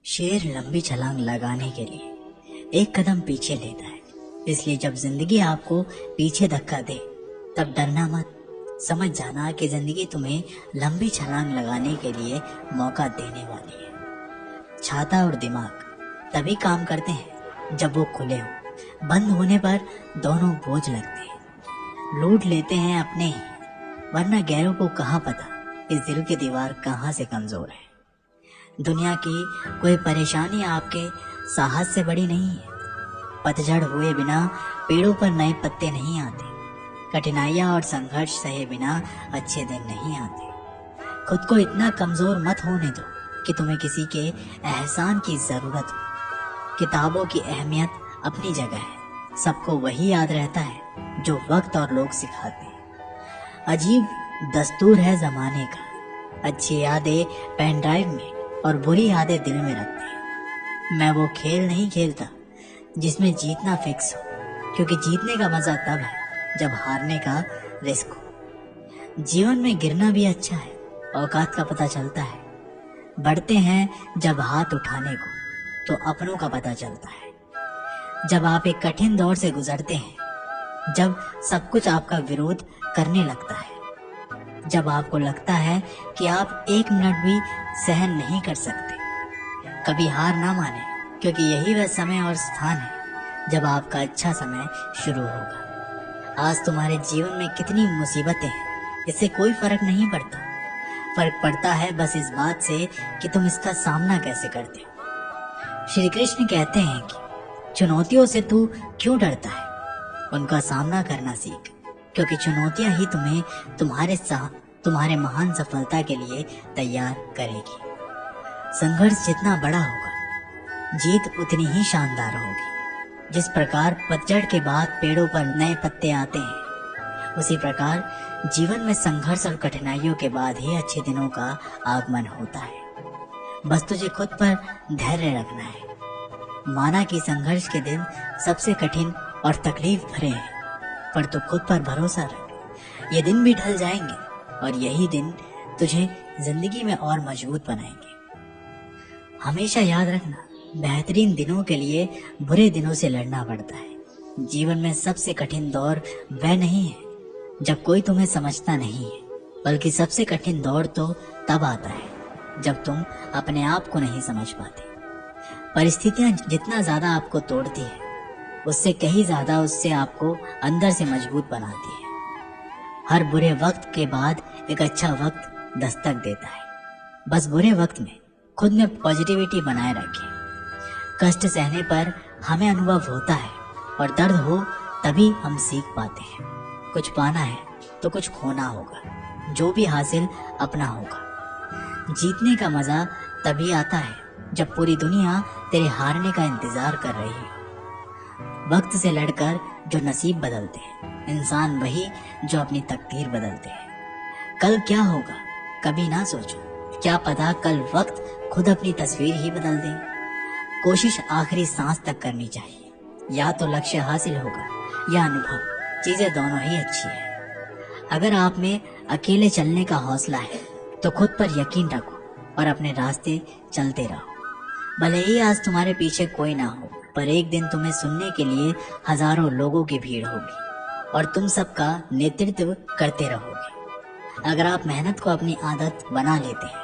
शेर लंबी छलांग लगाने के लिए एक कदम पीछे लेता है। इसलिए जब जिंदगी आपको पीछे धक्का दे तब डरना मत। समझ जाना कि जिंदगी तुम्हें लंबी छलांग लगाने के लिए मौका देने वाली है। छाता और दिमाग तभी काम करते हैं जब वो खुले हो। बंद होने पर दोनों बोझ लगते हैं। लूट लेते हैं अपने ही, वरना गैरों को कहाँ पता इस दिल की दीवार कहाँ से कमजोर है। दुनिया की कोई परेशानी आपके साहस से बड़ी नहीं है। पतझड़ हुए बिना पेड़ों पर नए पत्ते नहीं आते। कठिनाइयां और संघर्ष सहे बिना अच्छे दिन नहीं आते। खुद को इतना कमजोर मत होने दो कि तुम्हें किसी के एहसान की जरूरत हो। किताबों की अहमियत अपनी जगह है। सबको वही याद रहता है जो वक्त और लोग सिखाते हैं। अजीब दस्तूर है जमाने का। अच्छी यादें पेन ड्राइव में और बुरी यादें दिल में रखते हैं। मैं वो खेल नहीं खेलता जिसमें जीतना फिक्स हो, क्योंकि जीतने का मजा तब है जब हारने का रिस्क हो। जीवन में गिरना भी अच्छा है, औकात का पता चलता है। बढ़ते हैं जब हाथ उठाने को तो अपनों का पता चलता है। जब आप एक कठिन दौर से गुजरते हैं, जब सब कुछ आपका विरोध करने लगता है, जब आपको लगता है कि आप एक मिनट भी सहन नहीं कर सकते, कभी हार ना माने, क्योंकि यही वह समय और स्थान है जब आपका अच्छा समय शुरू होगा। आज तुम्हारे जीवन में कितनी मुसीबतें हैं, इससे कोई फर्क नहीं पड़ता। फर्क पड़ता है बस इस बात से कि तुम इसका सामना कैसे करते हो। श्री कृष्ण कहते हैं कि चुनौतियों से तू क्यों डरता है, उनका सामना करना सीख, क्योंकि चुनौतियां ही तुम्हें तुम्हारे महान सफलता के लिए तैयार करेगी। संघर्ष जितना बड़ा होगा, जीत उतनी ही शानदार होगी। जिस प्रकार पतझड़ के बाद पेड़ों पर नए पत्ते आते हैं, उसी प्रकार जीवन में संघर्ष और कठिनाइयों के बाद ही अच्छे दिनों का आगमन होता है। बस तुझे खुद पर धैर्य रखना है। माना कि संघर्ष के दिन सबसे कठिन और तकलीफ भरे हैं, पर तू खुद पर भरोसा रख। ये दिन भी ढल जाएंगे और यही दिन तुझे जिंदगी में और मजबूत बनाएंगे। हमेशा याद रखना, बेहतरीन दिनों के लिए बुरे दिनों से लड़ना पड़ता है। जीवन में सबसे कठिन दौर वह नहीं है जब कोई तुम्हें समझता नहीं है, बल्कि सबसे कठिन दौर तो तब आता है जब तुम अपने आप को नहीं समझ पाते। परिस्थितियां जितना ज्यादा आपको तोड़ती है, उससे कहीं ज्यादा उससे आपको अंदर से मजबूत बनाती है। हर बुरे वक्त के बाद एक अच्छा वक्त दस्तक देता है। बस बुरे वक्त में खुद में पॉजिटिविटी बनाए रखें। कष्ट सहने पर हमें अनुभव होता है और दर्द हो तभी हम सीख पाते हैं। कुछ पाना है तो कुछ खोना होगा। जो भी हासिल अपना होगा। जीतने का मजा तभी आता है जब पूरी दुनिया तेरे हारने का इंतजार कर रही हो। वक्त से लड़कर जो नसीब बदलते हैं, इंसान वही जो अपनी तकदीर बदलते हैं। कल क्या होगा कभी ना सोचो, क्या पता कल वक्त खुद अपनी तस्वीर ही बदल दे। कोशिश आखिरी सांस तक करनी चाहिए। या तो लक्ष्य हासिल होगा या अनुभव, चीजें दोनों ही अच्छी है। अगर आप में अकेले चलने का हौसला है तो खुद पर यकीन रखो और अपने रास्ते चलते रहो। भले ही आज तुम्हारे पीछे कोई ना हो, पर एक दिन तुम्हें सुनने के लिए हजारों लोगों की भीड़ होगी और तुम सबका नेतृत्व करते रहोगे। अगर आप मेहनत को अपनी आदत बना लेते हैं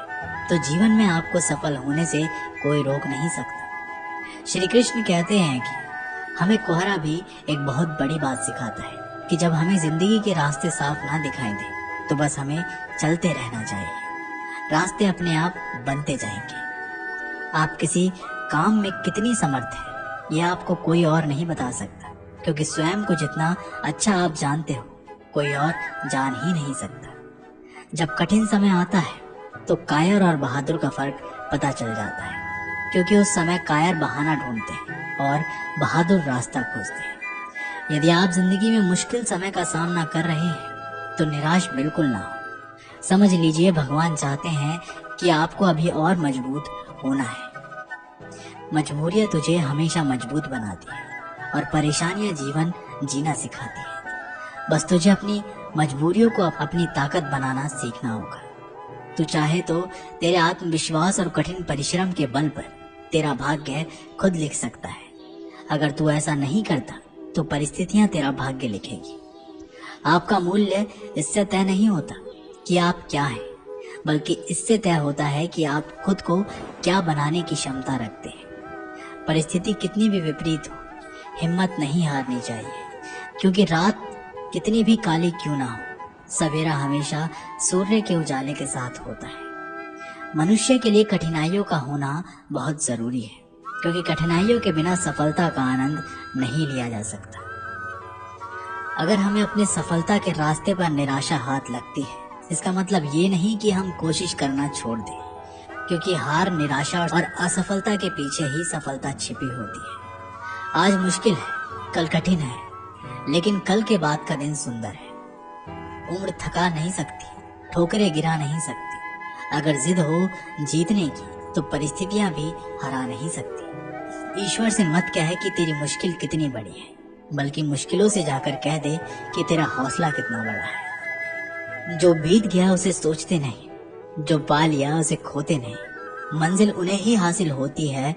तो जीवन में आपको सफल होने से कोई रोक नहीं सकता। श्री कृष्ण कहते हैं कि हमें कोहरा भी एक बहुत बड़ी बात सिखाता है कि जब हमें जिंदगी के रास्ते साफ ना दिखाई दे तो बस हमें चलते रहना चाहिए। रास्ते अपने आप बनते जाएंगे। आप किसी काम में कितनी समर्थ है यह आपको कोई और नहीं बता सकता, क्योंकि स्वयं को जितना अच्छा आप जानते हो कोई और जान ही नहीं सकता। जब कठिन समय आता है तो कायर और बहादुर का फर्क पता चल जाता है, क्योंकि उस समय कायर बहाना ढूंढते हैं और बहादुर रास्ता खोजते हैं। यदि आप जिंदगी में मुश्किल समय का सामना कर रहे हैं तो निराश बिल्कुल ना हो। समझ लीजिए भगवान चाहते हैं कि आपको अभी और मजबूत होना है। मजबूरियां तुझे हमेशा मजबूत बनाती है और परेशानियां जीवन जीना सिखाती है। बस तुझे अपनी मजबूरियों को अपनी ताकत बनाना सीखना होगा। तू चाहे तो तेरे आत्मविश्वास और कठिन परिश्रम के बल पर तेरा भाग्य खुद लिख सकता है। अगर तू ऐसा नहीं करता तो परिस्थितियां तेरा भाग्य लिखेगी। आपका मूल्य इससे तय नहीं होता कि आप क्या हैं, बल्कि इससे तय होता है कि आप खुद को क्या बनाने की क्षमता रखते हैं। परिस्थिति कितनी भी विपरीत हो, हिम्मत नहीं हारनी चाहिए, क्योंकि रात कितनी भी काली क्यों ना हो, सवेरा हमेशा सूर्य के उजाले के साथ होता है। मनुष्य के लिए कठिनाइयों का होना बहुत जरूरी है, क्योंकि कठिनाइयों के बिना सफलता का आनंद नहीं लिया जा सकता। अगर हमें अपने सफलता के रास्ते पर निराशा हाथ लगती है, इसका मतलब ये नहीं कि हम कोशिश करना छोड़ दें, क्योंकि हार, निराशा और असफलता के पीछे ही सफलता छिपी होती है। आज मुश्किल है, कल कठिन है, लेकिन कल के बाद का दिन सुंदर है। उम्र थका नहीं सकती, ठोकरें गिरा नहीं सकती। अगर जिद हो जीतने की तो परिस्थितियां भी हरा नहीं सकती। ईश्वर से मत कह कि तेरी मुश्किल कितनी बड़ी है, बल्कि मुश्किलों से जाकर कह दे कि तेरा हौसला कितना बड़ा है। जो बीत गया उसे सोचते नहीं, जो पा लिया उसे खोते नहीं। मंजिल उन्हें ही हासिल होती है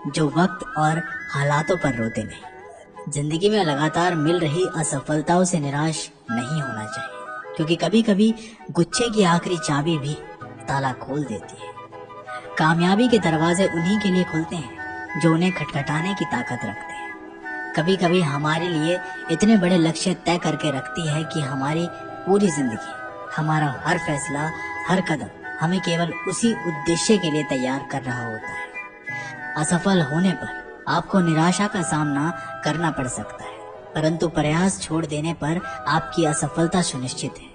जो वक्त और हालातों पर रोते नहीं। जिंदगी में लगातार मिल रही असफलताओं से निराश नहीं होना चाहिए, क्योंकि कभी कभी गुच्छे की आखिरी चाबी भी ताला खोल देती है। कामयाबी के दरवाजे उन्हीं के लिए खुलते हैं जो उन्हें खटखटाने की ताकत रखते हैं। कभी कभी हमारे लिए इतने बड़े लक्ष्य तय करके रखती है कि हमारी पूरी जिंदगी, हमारा हर फैसला, हर कदम हमें केवल उसी उद्देश्य के लिए तैयार कर रहा होता है। असफल होने पर आपको निराशा का सामना करना पड़ सकता है, परंतु प्रयास छोड़ देने पर आपकी असफलता सुनिश्चित है।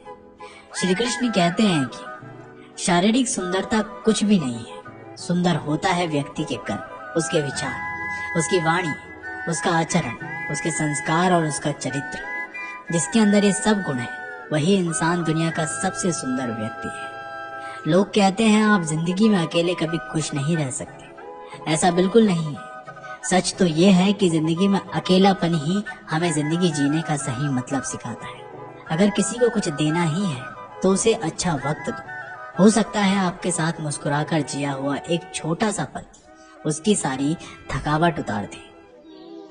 श्री कृष्ण कहते हैं कि शारीरिक सुंदरता कुछ भी नहीं है, सुंदर होता है व्यक्ति के कर्म, उसके विचार, उसकी वाणी, उसका आचरण, उसके संस्कार और उसका चरित्र। जिसके अंदर ये सब गुण है, वही इंसान दुनिया का सबसे सुंदर व्यक्ति है। लोग कहते हैं आप जिंदगी में अकेले कभी खुश नहीं रह सकते। ऐसा बिल्कुल नहीं है। सच तो ये है कि जिंदगी में अकेलापन ही हमें जिंदगी जीने का सही मतलब सिखाता है। अगर किसी को कुछ देना ही है तो उसे अच्छा वक्त दो। हो सकता है आपके साथ मुस्कुराकर जिया हुआ एक छोटा सा पल उसकी सारी थकावट उतार दे।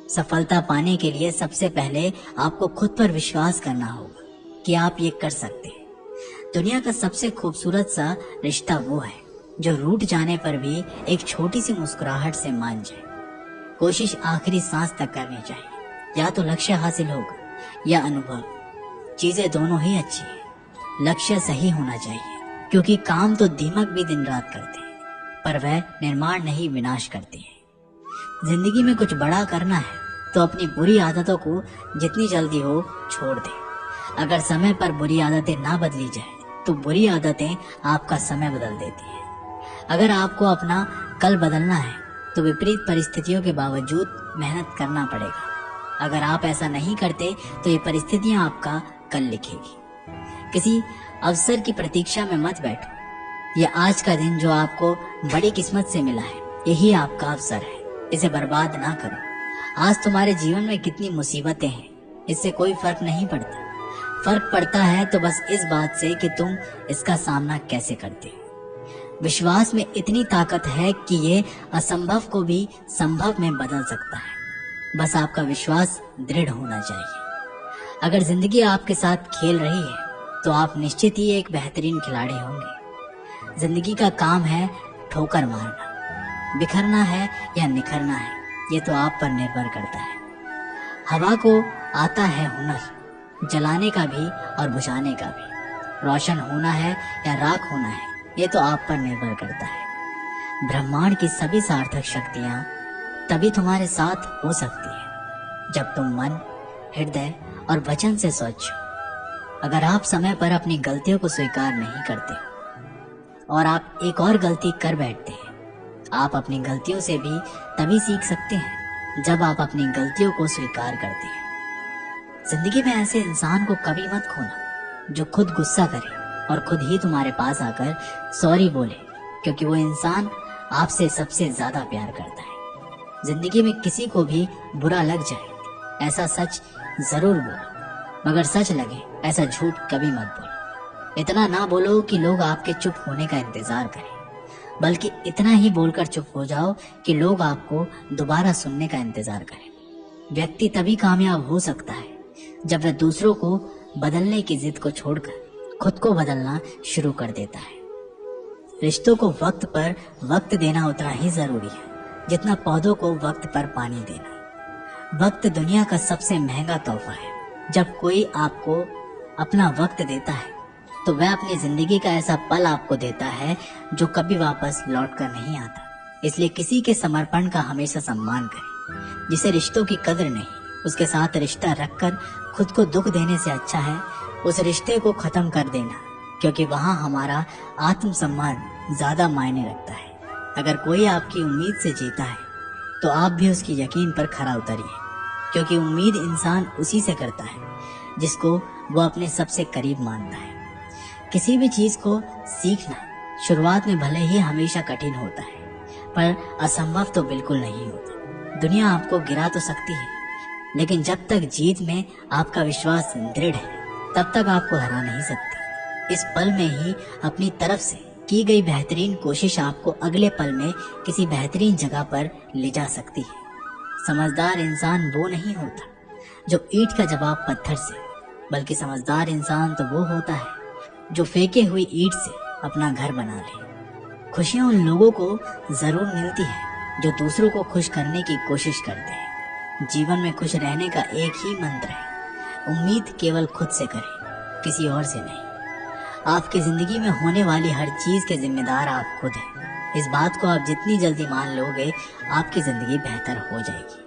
सफलता पाने के लिए सबसे पहले आपको खुद पर विश्वास करना होगा कि आप ये कर सकते हैं। दुनिया का सबसे खूबसूरत सा रिश्ता वो है जो रूठ जाने पर भी एक छोटी सी मुस्कुराहट से मान जाए। कोशिश आखिरी सांस तक करनी चाहिए। या तो लक्ष्य हासिल होगा या अनुभव, चीजें दोनों ही अच्छी है। लक्ष्य सही होना चाहिए, क्योंकि काम तो दीमक भी दिन रात करते हैं, पर वह निर्माण नहीं विनाश करते हैं। जिंदगी में कुछ बड़ा करना है तो अपनी बुरी आदतों को जितनी जल्दी हो छोड़ दे। अगर समय पर बुरी आदतें ना बदली जाए तो बुरी आदतें आपका समय बदल देती हैं। अगर आपको अपना कल बदलना है तो विपरीत परिस्थितियों के बावजूद मेहनत करना पड़ेगा। अगर आप ऐसा नहीं करते तो ये परिस्थितियां आपका कल लिखेगी। किसी अवसर की प्रतीक्षा में मत बैठो। ये आज का दिन जो आपको बड़ी किस्मत से मिला है, यही आपका अवसर है। इसे बर्बाद ना करो। आज तुम्हारे जीवन में कितनी मुसीबतें हैं, इससे कोई फर्क नहीं पड़ता। फर्क पड़ता है तो बस इस बात से कि तुम इसका सामना कैसे करते हो। विश्वास में इतनी ताकत है कि ये असंभव को भी संभव में बदल सकता है। बस आपका विश्वास दृढ़ होना चाहिए। अगर जिंदगी आपके साथ खेल रही है तो आप निश्चित ही एक बेहतरीन खिलाड़ी होंगे। जिंदगी का काम है ठोकर मारना। बिखरना है या निखरना है, ये तो आप पर निर्भर करता है। हवा को आता है हुनर, जलाने का भी और बुझाने का भी। रोशन होना है या राख होना है, ये तो आप पर निर्भर करता है। ब्रह्मांड की सभी सार्थक शक्तियां तभी तुम्हारे साथ हो सकती है जब तुम मन, हृदय और वचन से स्वच्छ हो। अगर आप समय पर अपनी गलतियों को स्वीकार नहीं करते और आप एक और गलती कर बैठते हैं, आप अपनी गलतियों से भी तभी सीख सकते हैं जब आप अपनी गलतियों को स्वीकार करते हैं। जिंदगी में ऐसे इंसान को कभी मत खोना जो खुद गुस्सा करे और खुद ही तुम्हारे पास आकर सॉरी बोले, क्योंकि वो इंसान आपसे सबसे ज्यादा प्यार करता है। जिंदगी में किसी को भी बुरा लग जाए ऐसा सच जरूर बोलो, मगर सच लगे ऐसा झूठ कभी मत बोलो। इतना ना बोलो कि लोग आपके चुप होने का इंतजार करें। बल्कि इतना ही बोलकर चुप हो जाओ कि लोग आपको दोबारा सुनने का इंतजार करें। व्यक्ति तभी कामयाब हो सकता है जब वह दूसरों को बदलने की जिद को छोड़कर खुद को बदलना शुरू कर देता है। रिश्तों को वक्त पर वक्त देना उतना ही जरूरी है जितना पौधों को वक्त पर पानी देना। वक्त दुनिया का सबसे महंगा तोहफा है। जब कोई आपको अपना वक्त देता है तो वह अपनी जिंदगी का ऐसा पल आपको देता है जो कभी वापस लौट कर नहीं आता। इसलिए किसी के समर्पण का हमेशा सम्मान करें। जिसे रिश्तों की कदर नहीं, उसके साथ रिश्ता रखकर खुद को दुख देने से अच्छा है उस रिश्ते को खत्म कर देना, क्योंकि वहाँ हमारा आत्मसम्मान ज्यादा मायने रखता है। अगर कोई आपकी उम्मीद से जीता है तो आप भी उसकी यकीन पर खरा उतरिए, क्योंकि उम्मीद इंसान उसी से करता है जिसको वो अपने सबसे करीब मानता है। किसी भी चीज को सीखना शुरुआत में भले ही हमेशा कठिन होता है, पर असंभव तो बिल्कुल नहीं होता। दुनिया आपको गिरा तो सकती है, लेकिन जब तक जीत में आपका विश्वास दृढ़ है तब तक आपको हरा नहीं सकती। इस पल में ही अपनी तरफ से की गई बेहतरीन कोशिश आपको अगले पल में किसी बेहतरीन जगह पर ले जा सकती है। समझदार इंसान वो नहीं होता जो ईंट का जवाब पत्थर से, बल्कि समझदार इंसान तो वो होता है जो फेंके हुई ईंट से अपना घर बना ले। खुशियां उन लोगों को जरूर मिलती है जो दूसरों को खुश करने की कोशिश करते हैं। जीवन में खुश रहने का एक ही मंत्र है, उम्मीद केवल खुद से करें, किसी और से नहीं। आपकी जिंदगी में होने वाली हर चीज के जिम्मेदार आप खुद हैं। इस बात को आप जितनी जल्दी मान लोगे आपकी जिंदगी बेहतर हो जाएगी।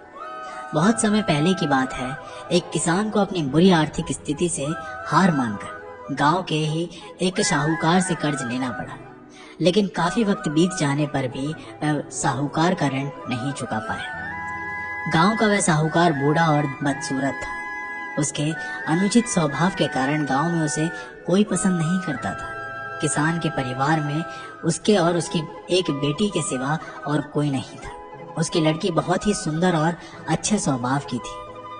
बहुत समय पहले की बात है, एक किसान को अपनी बुरी आर्थिक स्थिति से हार मानकर गांव के ही एक साहूकार से कर्ज लेना पड़ा। लेकिन काफी वक्त बीत जाने पर भी वह साहूकार का ऋण नहीं चुका पाया। गांव का वह साहूकार बूढ़ा और बदसूरत था। उसके अनुचित स्वभाव के कारण गांव में उसे कोई पसंद नहीं करता था। किसान के परिवार में उसके और उसकी एक बेटी के सिवा और कोई नहीं था। उसकी लड़की बहुत ही सुंदर और अच्छे स्वभाव की थी।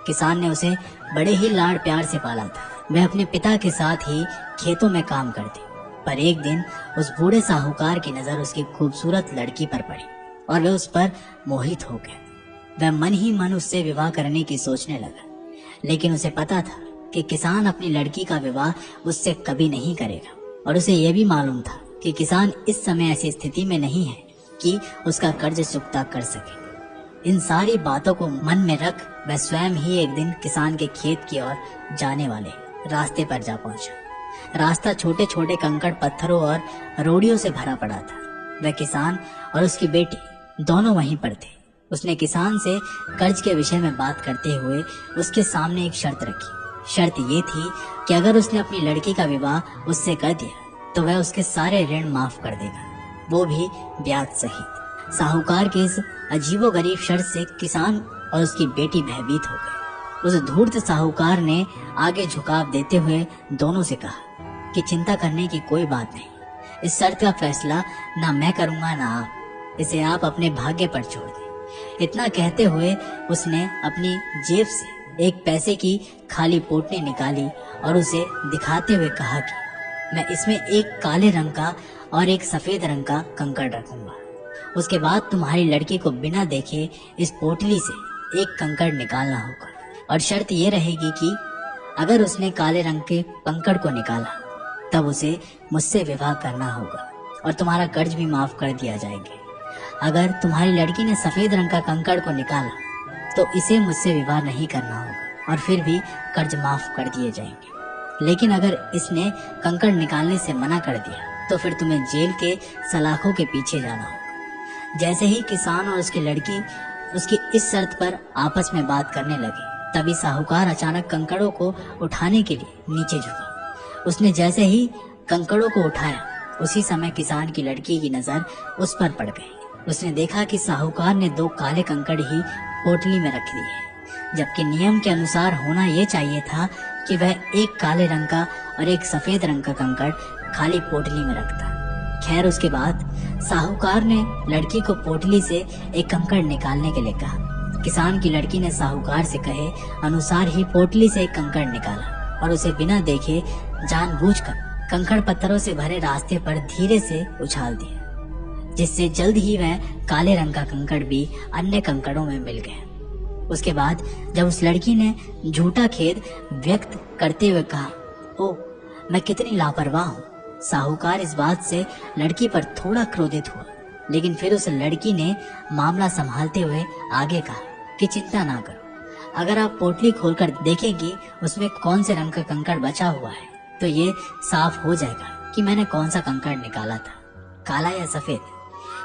किसान ने उसे बड़े ही लाड़ प्यार से पाला था। वह अपने पिता के साथ ही खेतों में काम करती, पर एक दिन उस बूढ़े साहूकार की नजर उसकी खूबसूरत लड़की पर पड़ी और वह उस पर मोहित हो गया। वह मन ही मन उससे विवाह करने की सोचने लगा, लेकिन उसे पता था कि किसान अपनी लड़की का विवाह उससे कभी नहीं करेगा, और उसे यह भी मालूम था कि किसान इस समय ऐसी स्थिति में नहीं है कि उसका कर्ज चुकता कर सके। इन सारी बातों को मन में रख वह स्वयं ही एक दिन किसान के खेत की ओर जाने वाले रास्ते पर जा पहुंचा। रास्ता छोटे छोटे कंकड़ पत्थरों और रोड़ियों से भरा पड़ा था। वह किसान और उसकी बेटी दोनों वहीं पर थे। उसने किसान से कर्ज के विषय में बात करते हुए उसके सामने एक शर्त रखी। शर्त ये थी कि अगर उसने अपनी लड़की का विवाह उससे कर दिया तो वह उसके सारे ऋण माफ कर देगा, वो भी ब्याज सहित। साहूकार के इस अजीबोगरीब शर्त से किसान और उसकी बेटी भयभीत हो गए। उस धूर्त साहूकार ने आगे झुकाव देते हुए दोनों से कहा कि चिंता करने की कोई बात नहीं, इस शर्त का फैसला ना मैं करूंगा ना आप, इसे आप अपने भाग्य पर छोड़ दें। इतना कहते हुए उसने अपनी जेब से एक पैसे की खाली पोटली निकाली और उसे दिखाते हुए कहा कि मैं इसमें एक काले रंग का और एक सफेद रंग का कंकड़ रखूंगा। उसके बाद तुम्हारी लड़की को बिना देखे इस पोटली से एक कंकड़ निकालना होगा, और शर्त ये रहेगी कि अगर उसने काले रंग के कंकड़ को निकाला तब उसे मुझसे विवाह करना होगा और तुम्हारा कर्ज भी माफ कर दिया जाएगा। अगर तुम्हारी लड़की ने सफेद रंग का कंकड़ को निकाला तो इसे मुझसे विवाह नहीं करना होगा और फिर भी कर्ज माफ कर दिए जाएंगे। लेकिन अगर इसने कंकड़ निकालने से मना कर दिया तो फिर तुम्हें जेल के सलाखों के पीछे जाना होगा। जैसे ही किसान और उसकी लड़की उसकी इस शर्त पर आपस में बात करने लगे, तभी साहूकार अचानक कंकड़ों को उठाने के लिए नीचे झुका। उसने जैसे ही कंकड़ों को उठाया, उसी समय किसान की लड़की की नजर उस पर पड़ गई। उसने देखा कि साहूकार ने 2 काले कंकड़ ही पोटली में रख दिए, जबकि नियम के अनुसार होना ये चाहिए था कि वह एक काले रंग का और एक सफेद रंग का कंकड़ खाली पोटली में रखता। खैर, उसके बाद साहूकार ने लड़की को पोटली से एक कंकड़ निकालने के लिए कहा। किसान की लड़की ने साहूकार से कहे अनुसार ही पोटली से एक कंकड़ निकाला और उसे बिना देखे जानबूझकर कंकड़ पत्थरों से भरे रास्ते पर धीरे से उछाल दिया। जिससे जल्द ही वह काले रंग का कंकड़ भी अन्य कंकड़ों में मिल गया। उसके बाद जब उस लड़की ने झूठा खेद व्यक्त करते हुए कहा, ओ मैं कितनी लापरवाह हूँ, साहूकार इस बात से लड़की पर थोड़ा क्रोधित हुआ, लेकिन फिर उस लड़की ने मामला संभालते हुए आगे कहा कि चिंता ना करो, अगर आप पोटली खोलकर देखेंगी उसमें कौन से रंग का कंकड़ बचा हुआ है तो ये साफ हो जाएगा कि मैंने कौन सा कंकड़ निकाला था, काला या सफेद।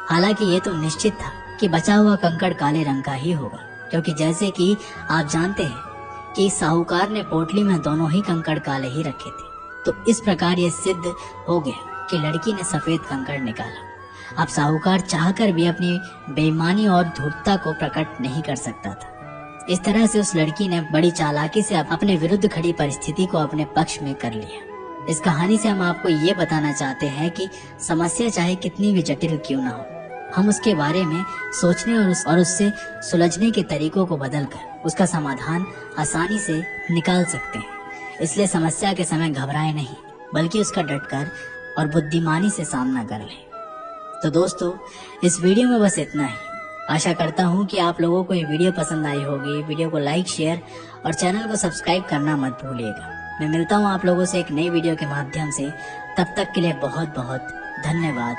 हालांकि ये तो निश्चित था कि बचा हुआ कंकड़ काले रंग का ही होगा, क्योंकि जैसे कि आप जानते हैं कि साहूकार ने पोटली में दोनों ही कंकड़ काले ही रखे थे, तो इस प्रकार ये सिद्ध हो गया कि लड़की ने सफेद कंकड़ निकाला। अब साहूकार चाहकर भी अपनी बेईमानी और धूर्तता को प्रकट नहीं कर सकता था। इस तरह से उस लड़की ने बड़ी चालाकी से अपने विरुद्ध खड़ी परिस्थिति को अपने पक्ष में कर लिया। इस कहानी से हम आपको ये बताना चाहते हैं कि समस्या चाहे कितनी भी जटिल क्यों ना हो, हम उसके बारे में सोचने और उससे सुलझने के तरीकों को बदलकर उसका समाधान आसानी से निकाल सकते हैं। इसलिए समस्या के समय घबराएं नहीं, बल्कि उसका डटकर और बुद्धिमानी से सामना कर लें। तो दोस्तों, इस वीडियो में बस इतना ही। आशा करता हूँ कि आप लोगों को ये वीडियो पसंद आई होगी। वीडियो को लाइक, शेयर और चैनल को सब्सक्राइब करना मत भूलिएगा। मैं मिलता हूँ आप लोगों से एक नई वीडियो के माध्यम से। तब तक के लिए बहुत बहुत धन्यवाद।